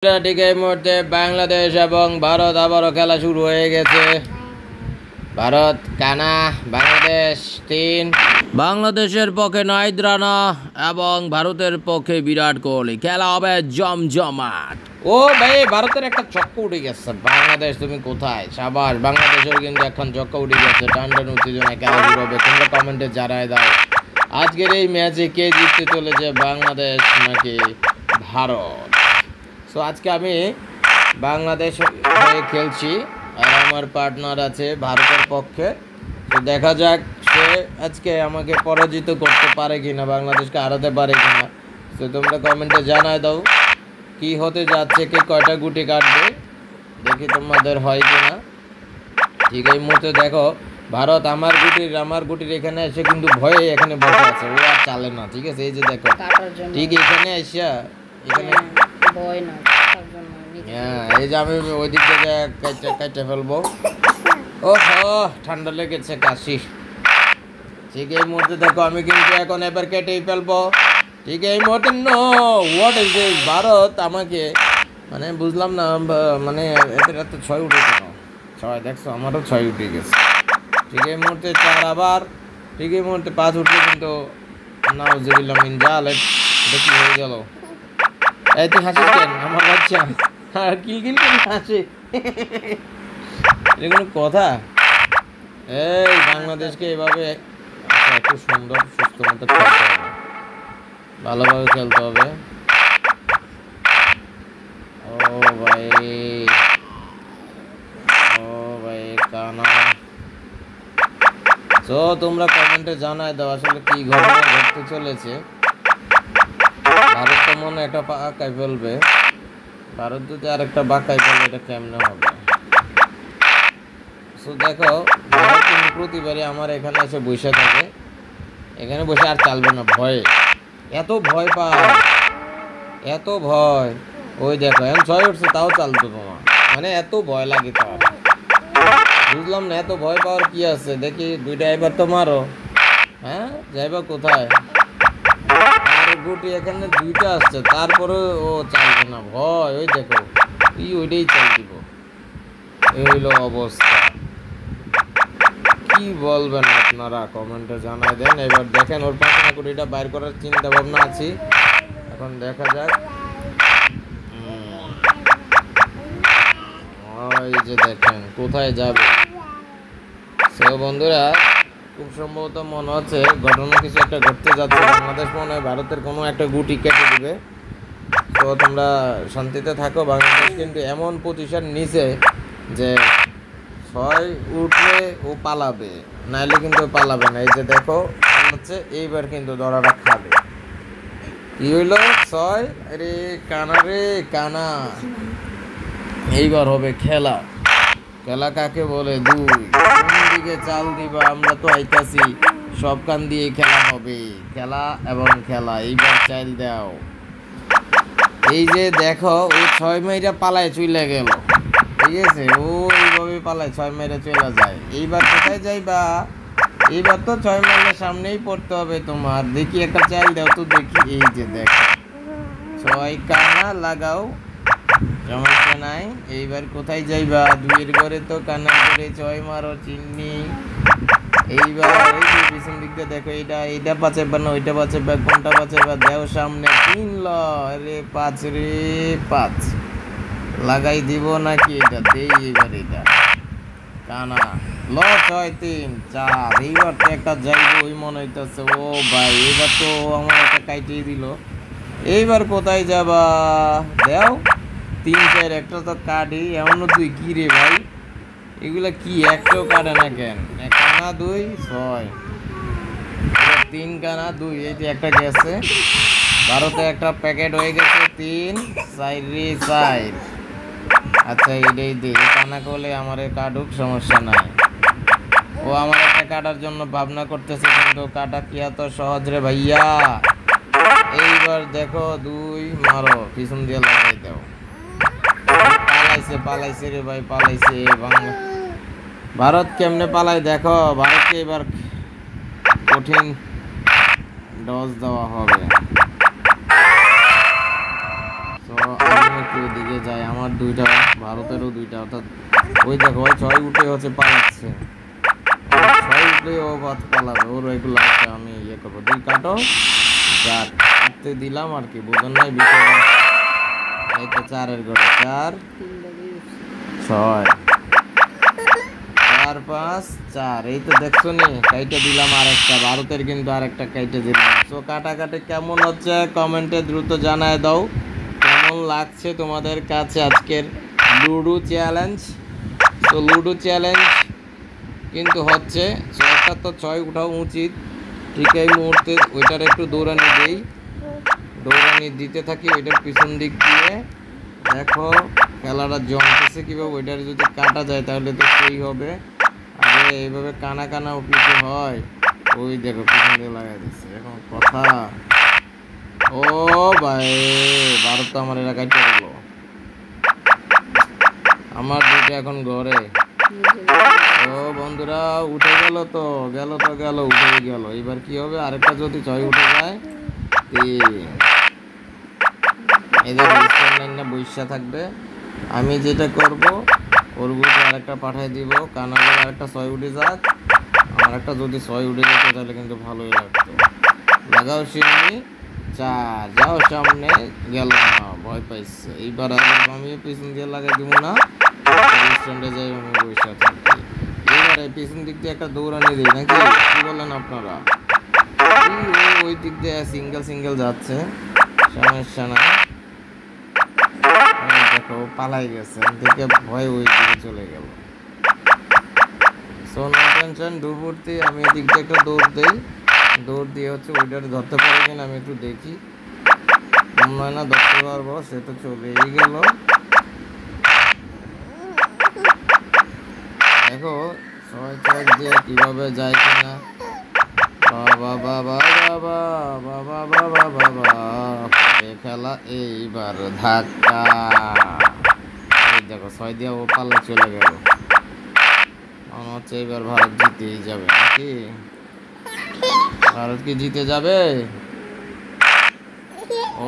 ঠিক এই মুহূর্তে বাংলাদেশ এবং ভারত আবারও খেলা শুরু হয়ে গেছে। ভারত কানা, বাংলাদেশ 3। বাংলাদেশের পক্ষে নাহিদ রানা এবং ভারতের পক্ষে বিরাট কোহলি। খেলা হবে জমজমাট। ও ভাই, ভারতের একটা চক্কা উঠে গেছে। বাংলাদেশ তুমি কোথায়? সাবাস, বাংলাদেশের কিন্তু এখন চক্কা উঠে গেছে। টান উত্তেজনায় খেলা শুরু হবে। তোমরা কমেন্টে জানাই দাও আজকের এই ম্যাচে কে জিততে চলেছে, বাংলাদেশ নাকি ভারত। সো আজকে আমি বাংলাদেশ হয়ে খেলছি আর আমার পার্টনার আছে ভারতের পক্ষে। তো দেখা যাক সে আজকে আমাকে পরাজিত করতে পারে কিনা, বাংলাদেশকে হারাতে পারে কিনা। তো তোমরা কমেন্টে জানাই দাও কি হতে যাচ্ছে, কে কয়টা গুটি কাটবে, দেখি তোমাদের হয় কিনা। ঠিক এই মুহূর্তে দেখো ভারত আমার গুটির এখানে এসে কিন্তু ভয়ে এখানে বসে আছে, ও আর চালে না। ঠিক আছে, এই যে দেখো ঠিক এখানে এসে এখানে ভয় না, হ্যাঁ এই যে আমি ওই দিক থেকে কেটে ফেলবো। ওহো, ঠান্ডা লেগেছে, কাশি। ঠিক এই মুহূর্তে দেখো আমি কিন্তু এখন এবার কেটেই ফেলবো। ঠিক এই মুহূর্তে no, what is this? Bharat আমাকে মানে বুঝলাম না, মানে এদের এত 6 উঠে কেন? 6 দেখছো, আমারও 6 উঠে গেছে। ঠিক এই মুহূর্তে 4 আবার। ঠিক এই মুহূর্তে 5 উঠলে কিন্তু নাউজুবিল্লাহ মিন জালিক। এটা কি হয়ে গেল? এই তুই হাসিস কেন আমার বাচ্চা? আর কিলকিল করে হাসে, এটা কোনো কথা? এই বাংলাদেশকে এভাবে একটু সুন্দর সুস্থ মতো খেলতে হবে, ভালোভাবে খেলতে হবে। ও ভাই, ও ভাই কানা। তো তোমরা কমেন্টে জানাই দাও আসলে কি ঘটনা ঘটতে চলেছে। ভারত তো মনে একটা বাঁকাই ফেলবে। ভারত যদি আর একটা বাঁকাই ফেলে এটা কেমনে হবে? সো দেখো ভারত কিন্তু প্রতিবারই আমার এখানে এসে বসে থাকে, এখানে বসে আর চালবে না ভয়ে। এত ভয় পায়, এত ভয়। ওই দেখো এখন 6 উঠছে তাও চালতো তোমার, মানে এত ভয় লাগে তার। বুঝলাম না এত ভয় পাওয়ার কি আছে। দেখি দুইটা এবার তো মারো। হ্যাঁ যাইবা কোথায়? গুটি এখানে 2টা আসছে, তারপরে ও চালবে না, ভয়। ওই দেখো ওইটাই চাল দিব। এই হইলো অবস্থা। কি বলবেন আপনারা কমেন্টে জানাই দেন। এবার দেখেন ওর পাশে গুটিটা বাইর করার চিন্তা ভাবনা আছি, এখন দেখা যাক। ওই যে দেখেন কোথায় যাবে। সো বন্ধুরা খুব সম্ভবত মনে হচ্ছে ঘটনা কিছু একটা ঘটতে যাচ্ছে। বাংলাদেশ মনে হয় ভারতের কোনো একটা গুটি কেটে দিবে। তো তোমরা শান্তিতে থাকো। বাংলাদেশ কিন্তু এমন পজিশন নিছে যে 6 উঠলে ও পালাবে, নাইলে কিন্তু পালাবে না। এই যে দেখো হচ্ছে এইবার কিন্তু দড়াটা খাবে। কি হইল? 6। আরে কানা রে কানা, এইবার হবে খেলা। খেলা কাকে বলে? 2। কোন দিকে চাল দিবা? আমরা তো আইতাছি, সব কান দিয়ে খেলা হবে। খেলা এবং খেলা, এইবার চাল দাও। এই যে দেখো ওই 6 মাইরা পালায় চলে গেল। ঠিক আছে, ও এইভাবে পালায় 6 মাইরা চলে যায়। এইবার কোথায় যাইবা? এইবার তো 6 মাইলের সামনেই পড়তে হবে তোমার। দেখি একটা চাল দাও তো দেখি। এই যে দেখো 6 কানা লাগাও, সমস্যা নাই। এইবার কোথায় যাইবা? 2-এর ঘরে তো কান্না করে 6 মারো চিন্নি। এইবার এই যে পিছন দিকটা দেখো, এইটা বাঁচাইবা না ওইটা বাঁচাইবা, কোনটা বাঁচাইবা? দেও সামনে 3 ল। আরে 5 রে 5 লাগাই দিব নাকি? এটা দেই এবার, এটা কানা ল 6 3 4। এইবার তো একটা যাইবো ওই মনে হইতেছে। ও ভাই এবার তো আমার একটা কাইটিয়ে দিল। এইবার কোথায় যাবা? দেও 3 4। একটা তো কাটি, এমনও 2। কি রে ভাই, এগুলা কি একটাও কাটে না কেন? কানা 2 6, 3 কানা 2। এই যে একটা গেছে, ভারতে একটা প্যাকেট হয়ে গেছে 3 4 রে 4। আচ্ছা এটাই দে, কানা করলে আমার কাটুক, সমস্যা নাই। ও আমার একটা কাটার জন্য ভাবনা করতেছে, কিন্তু কাটা কি এত সহজ রে ভাইয়া? এইবার দেখো 2 মারো, পিছন দিয়ে লাগাই দাও। পালাইছে রে ভাই, পালাইছে। ভারত কেমনে পালায় দেখো। ভারতকে এবার কঠিন ডজ দেওয়া হবে। তো আমি একটু এদিকে যাই, আমার দুইটা ভারতেরও দুইটা, অর্থাৎ ওই দেখো ওই 6 উঠে হচ্ছে পালাচ্ছে, 6 উঠলে ও পালাবে, ওর এগুলো আছে আমি ইয়ে করবো। 2 কাটো, যাক কাটতে দিলাম আর কি, বোঝেন নাই বিষয়টা। এই তো 4-এর ঘরে 4 6 4 5 4, এই তো দেখছো নি কাইটে দিলাম আরেকটা, ভারতের কিন্তু আরেকটা কাইটে দিলাম। তো কাটাকাটি কেমন হচ্ছে কমেন্টে দ্রুত জানায় দাও, কেমন লাগছে তোমাদের কাছে আজকের লুডো চ্যালেঞ্জ। তো লুডো চ্যালেঞ্জ কিন্তু হচ্ছে 6টা তো 6 উঠাও উচিত, ঠিক এই মুহূর্তে ওইটার একটু দৌড়ানি দেই, দৌড়ানি দিতে থাকি ওইটার পিছন দিক দিয়ে। দেখো খেলাটা জমতেছে কীভাবে, ওইটার যদি কাটা যায় তাহলে তো সেই হবে। আরে এইভাবে কানা কানা উঠতে হয়, ওই দেখো পিছন দিয়ে লাগাই দিচ্ছে এখন কথা। ও ভাই ভারত তো আমার এলাকায় চললো, আমার দুইটা এখন ঘরে। ও বন্ধুরা উঠে গেল তো উঠে গেল, এবার কি হবে, আরেকটা যদি 6 উঠে যায় এদের লাইনটা বৈশা থাকবে। আমি যেটা করব ওর গ্রুপে আরেকটা পাঠিয়ে দিব, কানালে আরেকটা 6 উঠে যাক, আমার একটা যদি 6 উঠে যেত তাহলে কিন্তু ভালোই লাগতো। লাগাও সিন্নি 4, যাও সামনে, গেল না, ভয় পাইছে। এইবার আমি পিছন দিয়ে লাগাই দিব না, স্ট্যান্ডে যাই আমি বৈশা থাকি। এবারে পিছন দিক দিয়ে একটা দৌড়ানি দিই নাকি, কি বলেন আপনারা? ওই দিক দিয়ে সিঙ্গেল যাচ্ছে, সমস্যা না। দেখো পালাই গেছে, দেখে ভয় ওই দিকে চলে গেল। সো নো টেনশন, ডুবুরতে আমি এদিক দিয়ে একটা দৌড় দিয়ে হচ্ছে ওইটার ধরতে পারি কিনা আমি একটু দেখি, মনে না ধরতে পারবো, সে তো চলেই গেল। দেখো 6 দিয়ে কিভাবে যায় কিনা, বাবা বাবা বাবা বাবা বাবা বাবা, খেলা এইবার ধাক্কা। এই দেখো 6 দিয়ে ও পাল্লা চলে গেল, মনে হচ্ছে এবার ভারত জিতেই যাবে নাকি? ভারত কি জিতে যাবে?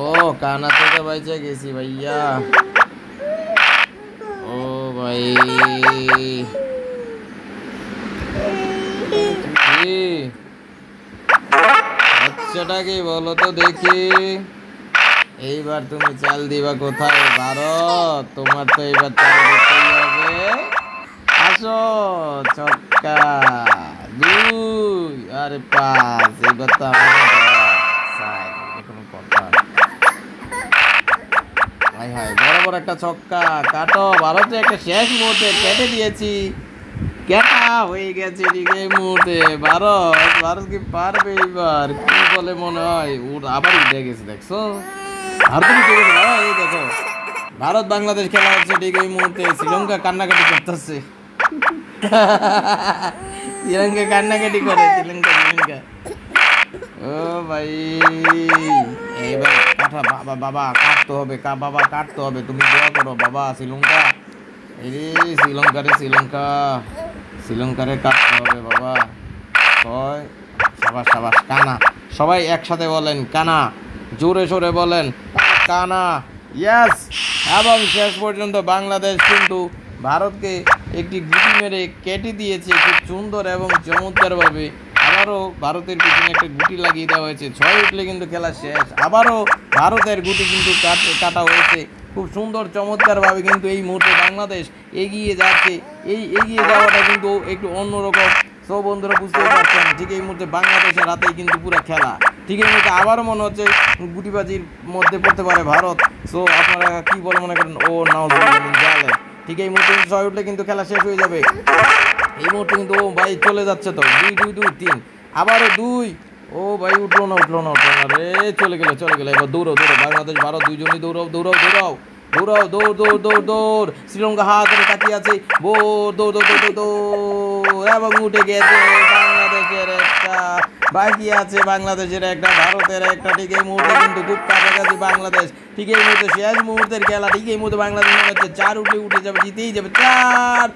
ও কানা থেকে বাইচে গেছি ভাইয়া। ও ভাই আচ্ছাটা কি বলো তো দেখি, এইবার তুমি চাল দিবা কোথায় ভারত? তোমার তো এইবার চাল দিতেই হবে। আসো ছক্কা 2 আরে 5, এইবার তো কোনো কথা। হাই হাই বরাবর একটা ছক্কা, কাটো। ভারতে একটা শেষ মুহূর্তে কেটে দিয়েছি, কেটা হয়ে গেছে ঠিক এই মুহূর্তে। ভারত কি পারবে এইবার? কি বলে মনে হয় ওর আবার উঠে গেছে, দেখছো ভারত উঠে গেছে। এই দেখো ভারত বাংলাদেশ খেলা হচ্ছে ঠিক এই মুহূর্তে, শ্রীলঙ্কা কান্নাকাটি করতেছে। শ্রীলঙ্কা কান্নাকাটি করে, শ্রীলঙ্কা। ও ভাই এইবার কাটা, বাবা কাটতে হবে, বাবা কাটতে হবে, তুমি দোয়া করো বাবা। শ্রীলঙ্কা, এই শ্রীলঙ্কারে কাটতে হবে বাবা। সাবাস কানা, সবাই একসাথে বলেন কানা, জোরে সোরে বলেন কানা, ইয়েস। এবং শেষ পর্যন্ত বাংলাদেশ কিন্তু ভারতকে একটি গুটি মেরে কেটে দিয়েছে খুব সুন্দর এবং চমৎকারভাবে। আবারও ভারতের পিছনে একটা গুটি লাগিয়ে দেওয়া হয়েছে, 6 উঠলে কিন্তু খেলা শেষ। আবারও ভারতের গুটি কিন্তু কাটা হয়েছে খুব সুন্দর চমৎকারভাবে, কিন্তু এই মুহূর্তে বাংলাদেশ এগিয়ে যাচ্ছে। এই এগিয়ে যাওয়াটা কিন্তু একটু অন্যরকম। সো বন্ধুরা বুঝতেই পারছেন, ঠিক এই মুহূর্তে বাংলাদেশের হাতেই কিন্তু পুরো খেলা। ঠিক এই মুহূর্তে আবারও মনে হচ্ছে গুটিবাজির মধ্যে পড়তে পারে ভারত। সো আপনারা কি বলে মনে করেন? ও নাও জালে, ঠিক এই মুহূর্তে 6 উঠলে কিন্তু খেলা শেষ হয়ে যাবে। এই মুহূর্তে কিন্তু ও ভাই চলে যাচ্ছে তো, 2 3, আবারও 2। ও ভাই উঠলো না রে, চলে গেল। এবার দৌড়াও বাংলাদেশ ভারত দুইজনই দৌড়াও। দৌড়। শ্রীলঙ্কা হাত করে তাকিয়ে আছে, দৌড় এবং উঠে গেছে। বাংলাদেশের একটা বাকি আছে, বাংলাদেশের একটা, ভারতের একটা। ঠিক এই মুহূর্তে কিন্তু খুব কাছাকাছি বাংলাদেশ। ঠিক এই মুহূর্তে শেষ মুহূর্তের খেলা। ঠিক এই মুহূর্তে বাংলাদেশ মনে হচ্ছে 4 উঠে যাবে, জিতেই যাবে। 4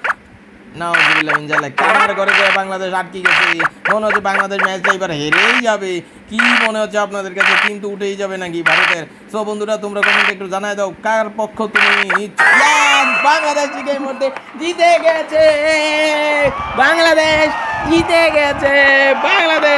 নাউজুবিল্লাহ মিন জালিক। কার ঘরে যে বাংলাদেশ আটকে গেছে, মনে হচ্ছে বাংলাদেশ ম্যাচটা এবার হেরেই যাবে। কি মনে হচ্ছে আপনাদের কাছে, কিন্তু উঠেই যাবে নাকি ভারতের? সো বন্ধুরা তোমরা কমেন্টে একটু জানায় দাও কার পক্ষ তুমি নিচ্ছ। বাংলাদেশ এই মুহূর্তে জিতে গেছে, বাংলাদেশ জিতে গেছে, বাংলাদেশ